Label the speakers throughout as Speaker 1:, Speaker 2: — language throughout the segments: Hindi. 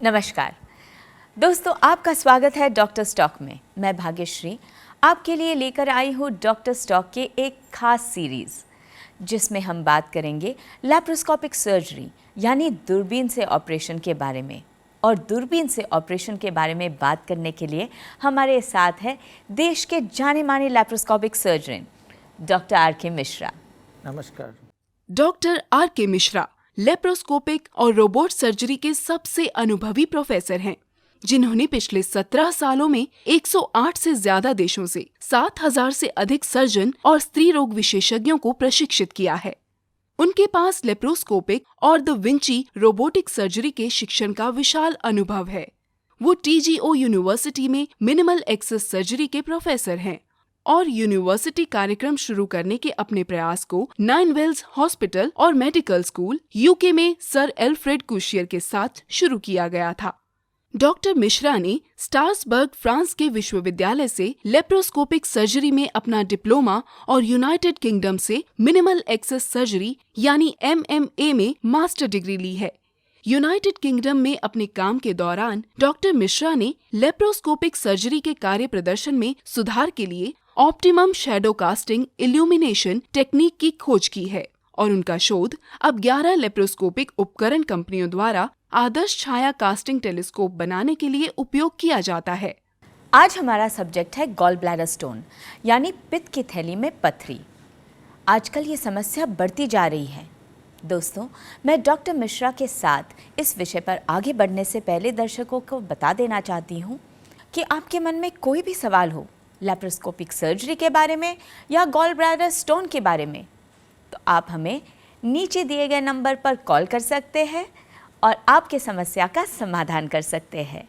Speaker 1: नमस्कार दोस्तों, आपका स्वागत है डॉक्टर स्टॉक में। मैं भाग्यश्री आपके लिए लेकर आई हूँ डॉक्टर स्टॉक के एक खास सीरीज़ जिसमें हम बात करेंगे लैप्रोस्कोपिक सर्जरी यानी दूरबीन से ऑपरेशन के बारे में। और दूरबीन से ऑपरेशन के बारे में बात करने के लिए हमारे साथ है देश के जाने माने laparoscopic surgeon doctor R K. Mishra.
Speaker 2: नमस्कार।
Speaker 3: Doctor R K. मिश्रा लेप्रोस्कोपिक और रोबोट सर्जरी के सबसे अनुभवी प्रोफेसर हैं, जिन्होंने पिछले 17 सालों में 108 से ज्यादा देशों से 7000 से अधिक सर्जन और स्त्री रोग विशेषज्ञों को प्रशिक्षित किया है। उनके पास लेप्रोस्कोपिक और द विंची रोबोटिक सर्जरी के शिक्षण का विशाल अनुभव है। वो TGO यूनिवर्सिटी में मिनिमल एक्सेस सर्जरी के प्रोफेसर हैं और यूनिवर्सिटी कार्यक्रम शुरू करने के अपने प्रयास को 9 वेल्स हॉस्पिटल और मेडिकल स्कूल UK में सर एल्फ्रेड कुशियर के साथ शुरू किया गया था। डॉक्टर मिश्रा ने स्ट्रासबर्ग फ्रांस के विश्वविद्यालय से लेप्रोस्कोपिक सर्जरी में अपना डिप्लोमा और यूनाइटेड किंगडम से मिनिमल एक्सेस सर्जरी यानी MMA में मास्टर डिग्री ली है। यूनाइटेड किंगडम में अपने काम के दौरान डॉक्टर मिश्रा ने लेप्रोस्कोपिक सर्जरी के कार्य प्रदर्शन में सुधार के लिए optimum shadow casting illumination technique की खोज की है और उनका शोध अब 11 लेप्रोस्कोपिक उपकरण कंपनियों द्वारा आदर्श छाया कास्टिंग टेलीस्कोप बनाने के लिए उपयोग किया जाता है।
Speaker 1: आज हमारा सब्जेक्ट है गॉल ब्लैडर स्टोन यानी पित्त की थैली में पत्थरी। आजकल ये समस्या बढ़ती जा रही है। दोस्तों, मैं डॉक्टर मिश्रा के साथ इस विषय पर आगे बढ़ने से पहले दर्शकों को बता देना चाहती हूँ कि आपके मन में कोई भी सवाल हो लैप्रोस्कोपिक सर्जरी के बारे में या गॉल ब्लैडर स्टोन के बारे में, तो आप हमें नीचे दिए गए नंबर पर कॉल कर सकते हैं और आपके समस्या का समाधान कर सकते हैं,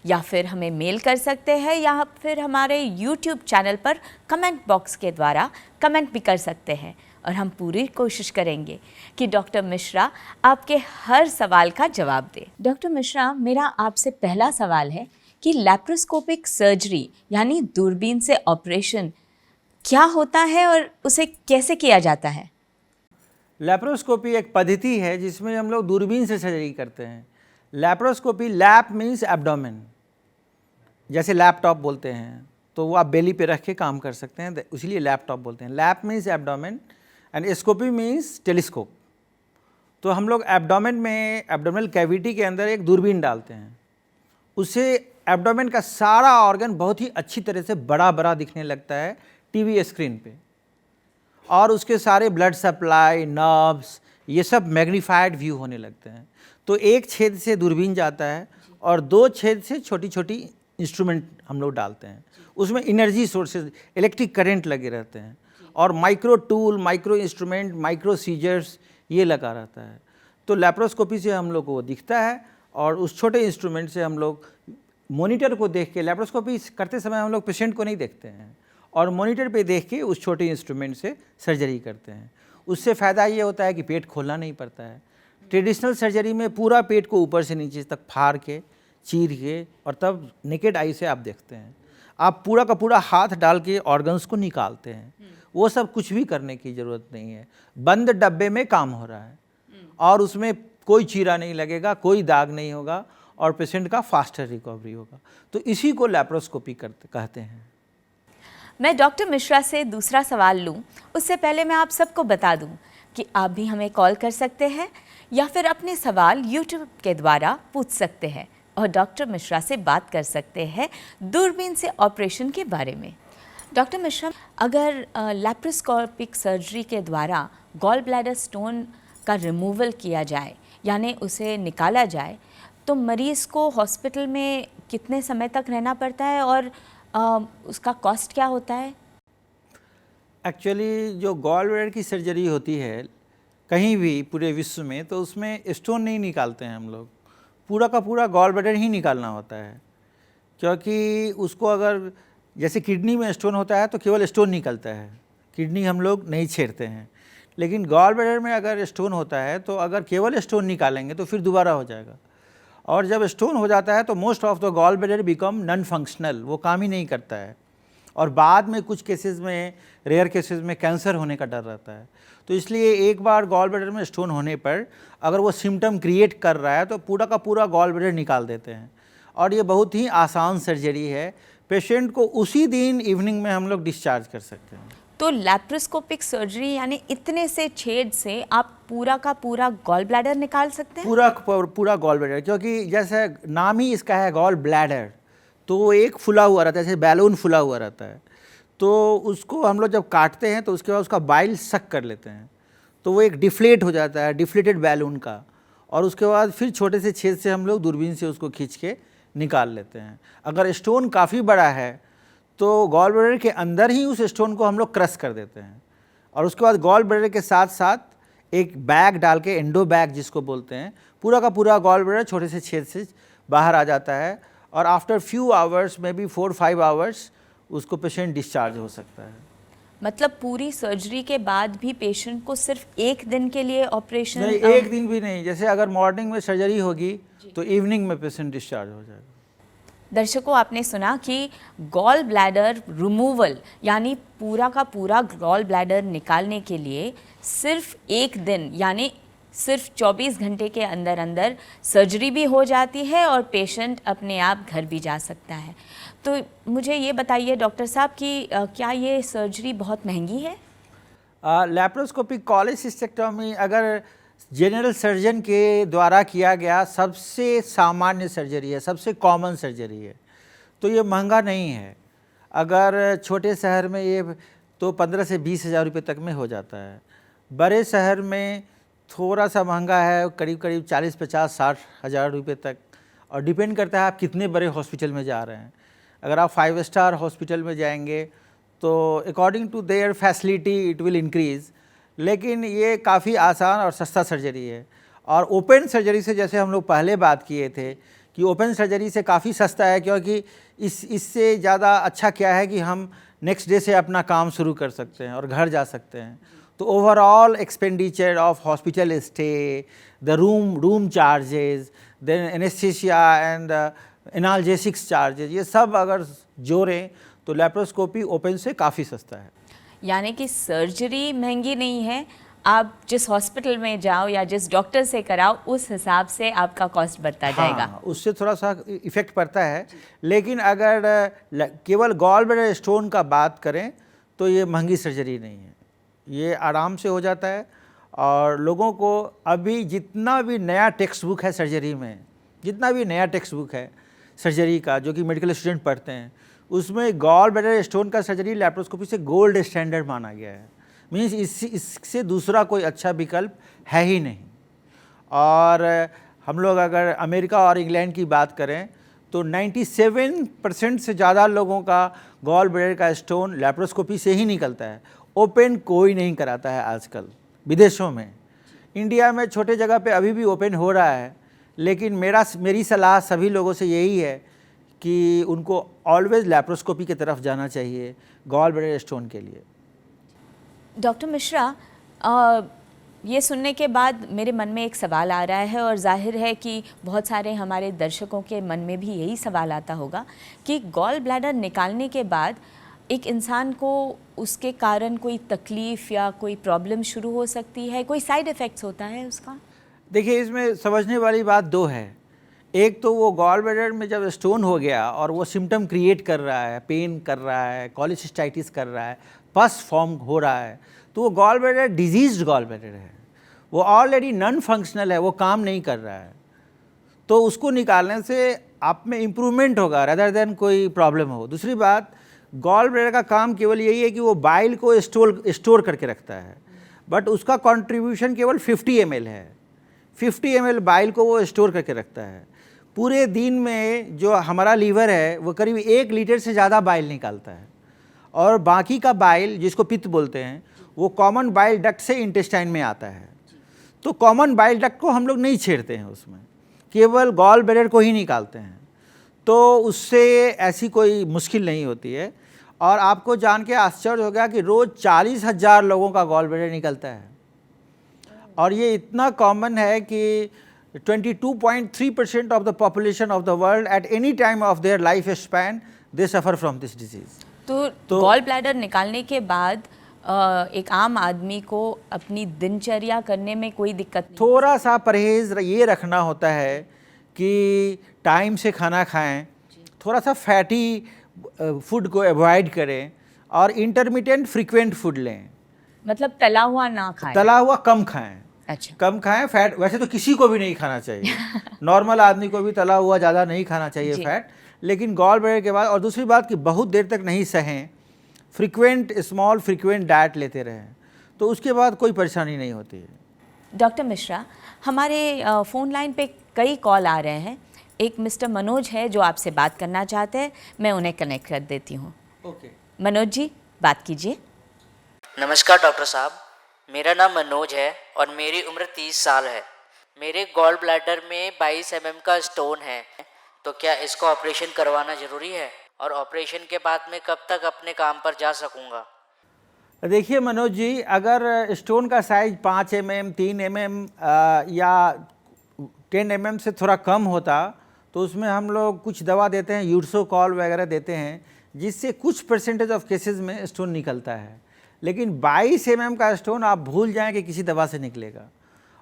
Speaker 1: या फिर हमें मेल कर सकते हैं, या फिर हमारे YouTube चैनल पर कमेंट बॉक्स के द्वारा कमेंट भी कर सकते हैं। और हम पूरी कोशिश करेंगे कि डॉक्टर मिश्रा आपके हर सवाल का जवाब दे। डॉक्टर मिश्रा, मेरा आपसे पहला सवाल है कि लैप्रोस्कोपिक सर्जरी यानी दूरबीन से ऑपरेशन क्या होता है और उसे कैसे किया जाता है?
Speaker 2: लैप्रोस्कोपी एक पद्धति है जिसमें हम लोग दूरबीन से सर्जरी करते हैं। लैप्रोस्कोपी, लैप मीन्स एब्डोमेन, जैसे लैपटॉप बोलते हैं तो वो आप बेली पे रख के काम कर सकते हैं, इसलिए लैपटॉप बोलते हैं। Lap means abdomen and scopy means telescope. तो हम लोग एब्डोमेन में, एब्डोमिनल कैविटी के अंदर एक दूरबीन डालते हैं, उससे एब्डोमेन का सारा ऑर्गन बहुत ही अच्छी तरह से बड़ा बड़ा दिखने लगता है टीवी स्क्रीन पे, और उसके सारे ब्लड सप्लाई, नर्व्स, ये सब मैग्नीफाइड व्यू होने लगते हैं। तो एक छेद से दूरबीन जाता है और 2 छेद से छोटी छोटी इंस्ट्रूमेंट हम लोग डालते हैं, उसमें एनर्जी सोर्सेज, इलेक्ट्रिक करंट लगे रहते हैं, और micro tool, micro instrument, micro scissors ये लगा रहता है। तो लैप्रोस्कोपी से हम लोग को दिखता है और उस छोटे इंस्ट्रूमेंट से हम लोग मॉनिटर को देख के, लैप्रोस्कोपी करते समय हम लोग पेशेंट को नहीं देखते हैं और मॉनिटर पे देख के उस छोटे इंस्ट्रूमेंट से सर्जरी करते हैं। उससे फ़ायदा ये होता है कि पेट खोलना नहीं पड़ता है। ट्रेडिशनल सर्जरी में पूरा पेट को ऊपर से नीचे तक फाड़ के, चीर के, और तब नेकेड आई से आप देखते हैं। आप पूरा का पूरा हाथ डाल के ऑर्गन्स को निकालते हैं। वो सब कुछ भी करने की ज़रूरत नहीं है। बंद डब्बे में काम हो रहा है और उसमें कोई चीरा नहीं लगेगा, कोई दाग नहीं होगा और पेशेंट का फास्टर रिकवरी होगा। तो इसी को लैप्रोस्कोपी कहते हैं।
Speaker 1: मैं डॉक्टर मिश्रा से दूसरा सवाल लूं, उससे पहले मैं आप सबको बता दूं कि आप भी हमें कॉल कर सकते हैं या फिर अपने सवाल YouTube के द्वारा पूछ सकते हैं और डॉक्टर मिश्रा से बात कर सकते हैं दूरबीन से ऑपरेशन के बारे में। डॉक्टर मिश्रा, अगर लैप्रोस्कोपिक सर्जरी के द्वारा गॉल ब्लैडर स्टोन का रिमूवल किया जाए यानी उसे निकाला जाए, तो मरीज़ को हॉस्पिटल में कितने समय तक रहना पड़ता है और उसका कॉस्ट क्या होता है?
Speaker 2: एक्चुअली जो गॉल ब्लैडर की सर्जरी होती है कहीं भी पूरे विश्व में, तो उसमें स्टोन नहीं निकालते हैं हम लोग, पूरा का पूरा गॉल ब्लैडर ही निकालना होता है। क्योंकि उसको अगर जैसे किडनी में स्टोन होता है तो केवल स्टोन निकलता है, किडनी हम लोग नहीं छेड़ते हैं। लेकिन गॉल ब्लैडर में अगर स्टोन होता है तो अगर केवल स्टोन निकालेंगे तो फिर दोबारा हो जाएगा, और जब स्टोन हो जाता है तो most of the gall bladder become non functional, वो काम ही नहीं करता है। और बाद में कुछ केसेस में, रेयर केसेस में कैंसर होने का डर रहता है। तो इसलिए एक बार गॉल ब्लैडर में स्टोन होने पर अगर वो सिम्टम क्रिएट कर रहा है तो पूरा का पूरा गॉल ब्लैडर निकाल देते हैं। और ये बहुत ही आसान सर्जरी है, पेशेंट को उसी दिन इवनिंग में हम लोग डिस्चार्ज कर सकते हैं।
Speaker 1: तो लैप्रोस्कोपिक सर्जरी यानी इतने से छेद से आप पूरा का पूरा गॉल ब्लैडर निकाल सकते हैं?
Speaker 2: पूरा गॉल ब्लैडर, क्योंकि जैसे नाम ही इसका है गॉल ब्लैडर, तो वो एक फुला हुआ रहता है, जैसे बैलून फुला हुआ रहता है। तो उसको हम लोग जब काटते हैं तो उसके बाद उसका बाइल सक कर लेते हैं, तो वो एक डिफ्लेट हो जाता है, डिफ्लेटेड बैलून का। और उसके बाद फिर छोटे से छेद से हम लोग दूरबीन से उसको खींच के निकाल लेते हैं। अगर स्टोन काफ़ी बड़ा है तो गॉल ब्लैडर के अंदर ही उस स्टोन को हम लोग क्रश कर देते हैं, और उसके बाद गॉल ब्लैडर के साथ साथ एक बैग डाल के, एंडो बैग जिसको बोलते हैं, पूरा का पूरा गॉल ब्लैडर छोटे से छेद से बाहर आ जाता है। और after few hours, may be 4-5 hours, उसको पेशेंट डिस्चार्ज हो सकता है।
Speaker 1: मतलब पूरी सर्जरी के बाद भी पेशेंट को सिर्फ एक दिन के लिए ऑपरेशन?
Speaker 2: नहीं, एक दिन भी नहीं। जैसे अगर मॉर्निंग में सर्जरी होगी तो इवनिंग में पेशेंट डिस्चार्ज हो जाएगा।
Speaker 1: दर्शकों, आपने सुना कि गॉल ब्लैडर रिमूवल यानी पूरा का पूरा गॉल ब्लैडर निकालने के लिए सिर्फ एक दिन यानी सिर्फ 24 घंटे के अंदर अंदर सर्जरी भी हो जाती है और पेशेंट अपने आप घर भी जा सकता है। तो मुझे ये बताइए डॉक्टर साहब कि क्या ये सर्जरी बहुत महंगी है?
Speaker 2: लैप्रोस्कोपिक कॉलेसिस्टेक्टोमी अगर जनरल सर्जन के द्वारा किया गया सबसे सामान्य सर्जरी है, सबसे कॉमन सर्जरी है, तो ये महंगा नहीं है। अगर छोटे शहर में ये तो 15 से 20 हज़ार रुपये तक में हो जाता है। बड़े शहर में थोड़ा सा महंगा है, करीब करीब 40, 50, 60 हज़ार रुपये तक, और डिपेंड करता है आप कितने बड़े हॉस्पिटल में जा रहे हैं। अगर आप 5 स्टार हॉस्पिटल में जाएंगे तो according to their facility it will increase, लेकिन ये काफ़ी आसान और सस्ता सर्जरी है। और ओपन सर्जरी से, जैसे हम लोग पहले बात किए थे कि ओपन सर्जरी से काफ़ी सस्ता है, क्योंकि इससे ज़्यादा अच्छा क्या है कि हम नेक्स्ट डे से अपना काम शुरू कर सकते हैं और घर जा सकते हैं। तो overall expenditure of hospital stay, the room charges, then anaesthesia and analgesics charges, ये सब अगर जोड़ें तो लैप्रोस्कोपी ओपन से काफ़ी सस्ता है।
Speaker 1: यानी कि सर्जरी महंगी नहीं है, आप जिस हॉस्पिटल में जाओ या जिस डॉक्टर से कराओ उस हिसाब से आपका कॉस्ट बढ़ता जाएगा।
Speaker 2: उससे थोड़ा सा इफ़ेक्ट पड़ता है, लेकिन अगर केवल गॉल ब्लैडर स्टोन का बात करें तो ये महंगी सर्जरी नहीं है, ये आराम से हो जाता है। और लोगों को अभी जितना भी नया टेक्स्ट बुक है सर्जरी में, जितना भी नया टेक्स्ट बुक है सर्जरी का जो कि मेडिकल स्टूडेंट पढ़ते हैं, उसमें गॉल ब्लैडर स्टोन का सर्जरी लैप्रोस्कोपी से गोल्ड स्टैंडर्ड माना गया है। मीन्स इससे दूसरा कोई अच्छा विकल्प है ही नहीं। और हम लोग अगर अमेरिका और इंग्लैंड की बात करें तो 97% से ज़्यादा लोगों का गॉल ब्लैडर का स्टोन लैप्रोस्कोपी से ही निकलता है। ओपन कोई नहीं कराता है आजकल विदेशों में। इंडिया में छोटे जगह पे अभी भी ओपन हो रहा है, लेकिन मेरी सलाह सभी लोगों से यही है कि उनको ऑलवेज लैप्रोस्कोपी की तरफ जाना चाहिए गॉल ब्लैडर स्टोन के लिए।
Speaker 1: डॉक्टर मिश्रा, ये सुनने के बाद मेरे मन में एक सवाल आ रहा है, और जाहिर है कि बहुत सारे हमारे दर्शकों के मन में भी यही सवाल आता होगा कि गॉल ब्लैडर निकालने के बाद एक इंसान को उसके कारण कोई तकलीफ़ या कोई प्रॉब्लम शुरू हो सकती है, कोई साइड इफ़ेक्ट्स होता है उसका?
Speaker 2: देखिए, इसमें समझने वाली बात दो है। एक तो वो गॉल ब्लैडर में जब स्टोन हो गया और वो सिम्टम क्रिएट कर रहा है, पेन कर रहा है, कॉलेसिस्टाइटिस कर रहा है, पस फॉर्म हो रहा है, तो वो gall bladder diseased gall bladder है, वो ऑलरेडी नॉन फंक्शनल है, वो काम नहीं कर रहा है। तो उसको निकालने से आप में इम्प्रूवमेंट होगा रदर देन कोई प्रॉब्लम हो। दूसरी बात, गॉल ब्लैडर का काम केवल यही है कि वो बाइल को स्टोर करके रखता है, बट उसका कंट्रीब्यूशन केवल 50 ml है। 50 ml बाइल को वो स्टोर करके रखता है। पूरे दिन में जो हमारा लीवर है वो करीब 1 लीटर से ज़्यादा बाइल निकालता है, और बाकी का बाइल जिसको पित्त बोलते हैं वो कॉमन बाइल डक्ट से इंटेस्टाइन में आता है। तो कॉमन बाइल डक्ट को हम लोग नहीं छेड़ते हैं, उसमें केवल गॉल ब्लैडर को ही निकालते हैं, तो उससे ऐसी कोई मुश्किल नहीं होती है। और आपको जान के आश्चर्य होगा कि रोज़ 40,000 लोगों का गॉल ब्लैडर निकलता है, और ये इतना कॉमन है कि 22.3% of the population of the world at any time of their life span they suffer from this disease.
Speaker 1: तो गॉल ब्लैडर निकालने के बाद एक आम आदमी को अपनी दिनचर्या करने में कोई दिक्कत नहीं?
Speaker 2: थोड़ा सा परहेज़ ये रखना होता है कि टाइम से खाना खाएं, थोड़ा सा फैटी फूड को अवॉइड करें और इंटरमिटेंट फ्रीक्वेंट फूड लें।
Speaker 1: मतलब तला हुआ ना खाएं?
Speaker 2: तला हुआ कम खाएं।
Speaker 1: अच्छा।
Speaker 2: कम खाएं। फैट वैसे तो किसी को भी नहीं खाना चाहिए नॉर्मल आदमी को भी तला हुआ ज़्यादा नहीं खाना चाहिए फैट, लेकिन गॉल ब्लैडर के बाद। और दूसरी बात कि बहुत देर तक नहीं सहें, फ्रीक्वेंट स्मॉल फ्रीक्वेंट डाइट लेते रहें, तो उसके बाद कोई परेशानी नहीं होती है।
Speaker 1: डॉक्टर मिश्रा, हमारे फ़ोन लाइन पे कई कॉल आ रहे हैं। एक मिस्टर मनोज है जो आपसे बात करना चाहते हैं, मैं उन्हें कनेक्ट कर देती हूँ।
Speaker 2: ओके।
Speaker 1: मनोज जी, बात कीजिए।
Speaker 4: नमस्कार डॉक्टर साहब, मेरा नाम मनोज है और मेरी उम्र 30 साल है। मेरे गॉल ब्लैडर में 22 mm का स्टोन है, तो क्या इसको ऑपरेशन करवाना ज़रूरी है? और ऑपरेशन के बाद मैं कब तक अपने काम पर जा सकूंगा?
Speaker 2: देखिए मनोज जी, अगर स्टोन का साइज 5 mm, 3 mm या 10 mm से थोड़ा कम होता तो उसमें हम लोग कुछ दवा देते हैं, यूर्सोकॉल वगैरह देते हैं, जिससे कुछ % ऑफ केसेस में स्टोन निकलता है। लेकिन 22 mm का स्टोन आप भूल जाएं कि किसी दवा से निकलेगा,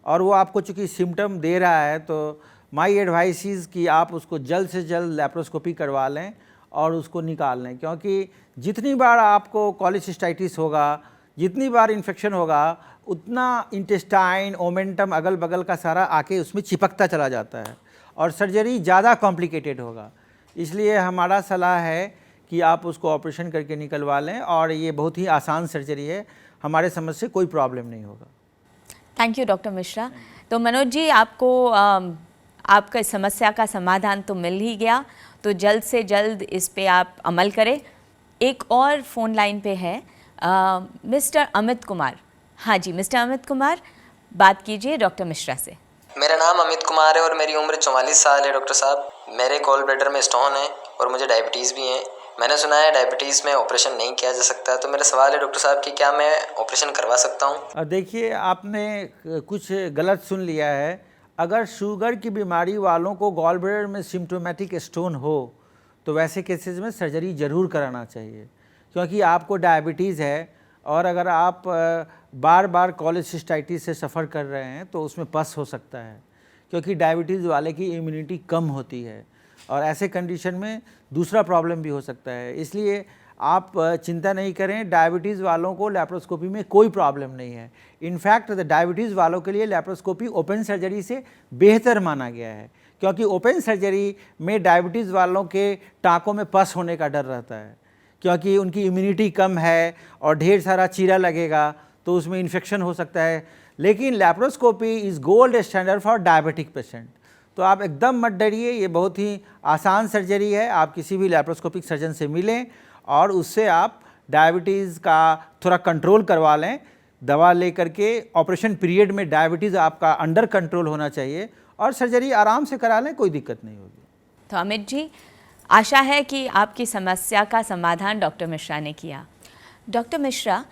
Speaker 2: और वो आपको चूँकि सिम्टम दे रहा है, तो माई एडवाइस इज़ कि आप उसको जल्द से जल्द लैप्रोस्कोपी करवा लें और उसको निकाल लें, क्योंकि जितनी बार आपको कॉलिसिस्टाइटिस होगा, जितनी बार इन्फेक्शन होगा, उतना इंटेस्टाइन ओमेंटम अगल बगल का सारा आके उसमें चिपकता चला जाता है और सर्जरी ज़्यादा कॉम्प्लिकेटेड होगा। इसलिए हमारा सलाह है कि आप उसको ऑपरेशन करके निकलवा लें, और ये बहुत ही आसान सर्जरी है, हमारे समझ से कोई प्रॉब्लम नहीं होगा।
Speaker 1: Thank you doctor Mishra. तो मनोज जी, आपको आपका समस्या का समाधान तो मिल ही गया, तो जल्द से जल्द इस पे आप अमल करें। एक और फ़ोन लाइन पे है मिस्टर अमित कुमार। हाँ जी मिस्टर अमित कुमार, बात कीजिए डॉक्टर मिश्रा से।
Speaker 5: मेरा नाम अमित कुमार है और मेरी उम्र 44 साल है डॉक्टर साहब। मेरे गॉल ब्लैडर में स्टोन है और मुझे डायबिटीज़ भी है। मैंने सुना है डायबिटीज़ में ऑपरेशन नहीं किया जा सकता, तो मेरा सवाल है डॉक्टर साहब कि क्या मैं ऑपरेशन करवा सकता हूँ?
Speaker 2: देखिए, आपने कुछ गलत सुन लिया है। अगर शुगर की बीमारी वालों को गॉल ब्लैडर में सिम्टोमेटिक स्टोन हो तो वैसे केसेस में सर्जरी ज़रूर कराना चाहिए, क्योंकि आपको डायबिटीज़ है और अगर आप बार बार कॉलिसिस्टाइटिस से सफ़र कर रहे हैं तो उसमें पस हो सकता है, क्योंकि डायबिटीज़ वाले की इम्यूनिटी कम होती है और ऐसे कंडीशन में दूसरा प्रॉब्लम भी हो सकता है। इसलिए आप चिंता नहीं करें, डायबिटीज़ वालों को लैप्रोस्कोपी में कोई प्रॉब्लम नहीं है। इनफैक्ट डायबिटीज़ वालों के लिए लैप्रोस्कोपी ओपन सर्जरी से बेहतर माना गया है, क्योंकि ओपन सर्जरी में डायबिटीज़ वालों के टाँकों में पस होने का डर रहता है, क्योंकि उनकी इम्यूनिटी कम है और ढेर सारा चीरा लगेगा तो उसमें इन्फेक्शन हो सकता है। लेकिन laparoscopy is gold standard for diabetic patient, तो आप एकदम मत डरिए, ये बहुत ही आसान सर्जरी है। आप किसी भी लैप्रोस्कोपिक सर्जन से मिलें और उससे आप डायबिटीज़ का थोड़ा कंट्रोल करवा लें। दवा लेकर के ऑपरेशन पीरियड में डायबिटीज़ आपका अंडर कंट्रोल होना चाहिए और सर्जरी आराम से करा लें, कोई दिक्कत नहीं होगी।
Speaker 1: तो अमित जी, आशा है कि आपकी समस्या का समाधान डॉक्टर मिश्रा ने किया। डॉक्टर मिश्रा,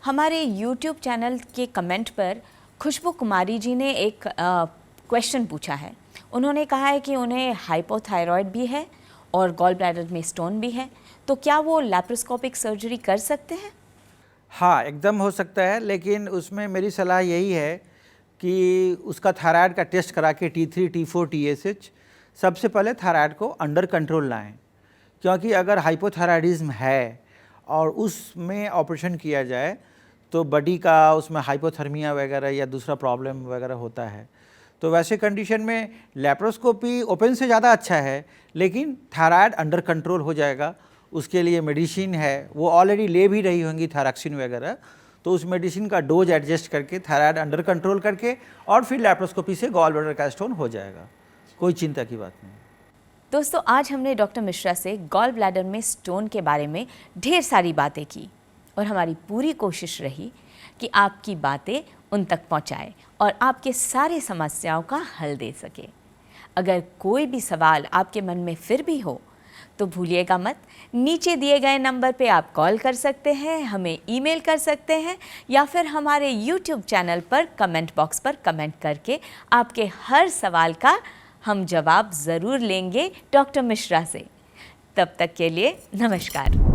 Speaker 1: हमारे YouTube चैनल के कमेंट पर खुशबू कुमारी जी ने एक क्वेश्चन पूछा है। उन्होंने कहा है कि उन्हें हाइपोथायरॉयड भी है और गॉल ब्लैडर में स्टोन भी है, तो क्या वो लैप्रोस्कोपिक सर्जरी कर सकते हैं?
Speaker 2: हाँ, एकदम हो सकता है, लेकिन उसमें मेरी सलाह यही है कि उसका थायराइड का टेस्ट करा के T3, T4, TSH सबसे पहले थायराइड को अंडर कंट्रोल लाएं, क्योंकि अगर हाइपोथायराइडिज्म है और उसमें ऑपरेशन किया जाए तो बॉडी का उसमें हाइपोथर्मिया वगैरह या दूसरा प्रॉब्लम वगैरह होता है। तो वैसे कंडीशन में लैप्रोस्कोपी ओपन से ज़्यादा अच्छा है, लेकिन थायराइड अंडर कंट्रोल हो जाएगा। उसके लिए मेडिसिन है, वो ऑलरेडी ले भी रही होंगी थायरॉक्सिन वगैरह, तो उस मेडिसिन का डोज एडजस्ट करके थायराइड अंडर कंट्रोल करके और फिर लैप्रोस्कोपी से गॉल ब्लैडर का स्टोन हो जाएगा, कोई चिंता की बात नहीं।
Speaker 1: दोस्तों, आज हमने डॉक्टर मिश्रा से गॉल ब्लैडर में स्टोन के बारे में ढेर सारी बातें की और हमारी पूरी कोशिश रही कि आपकी बातें उन तक पहुंचाए और आपके सारे समस्याओं का हल दे सके। अगर कोई भी सवाल आपके मन में फिर भी हो तो भूलिएगा मत, नीचे दिए गए नंबर पे आप कॉल कर सकते हैं, हमें ईमेल कर सकते हैं या फिर हमारे YouTube चैनल पर कमेंट बॉक्स पर कमेंट करके आपके हर सवाल का हम जवाब ज़रूर लेंगे डॉक्टर मिश्रा से। तब तक के लिए नमस्कार।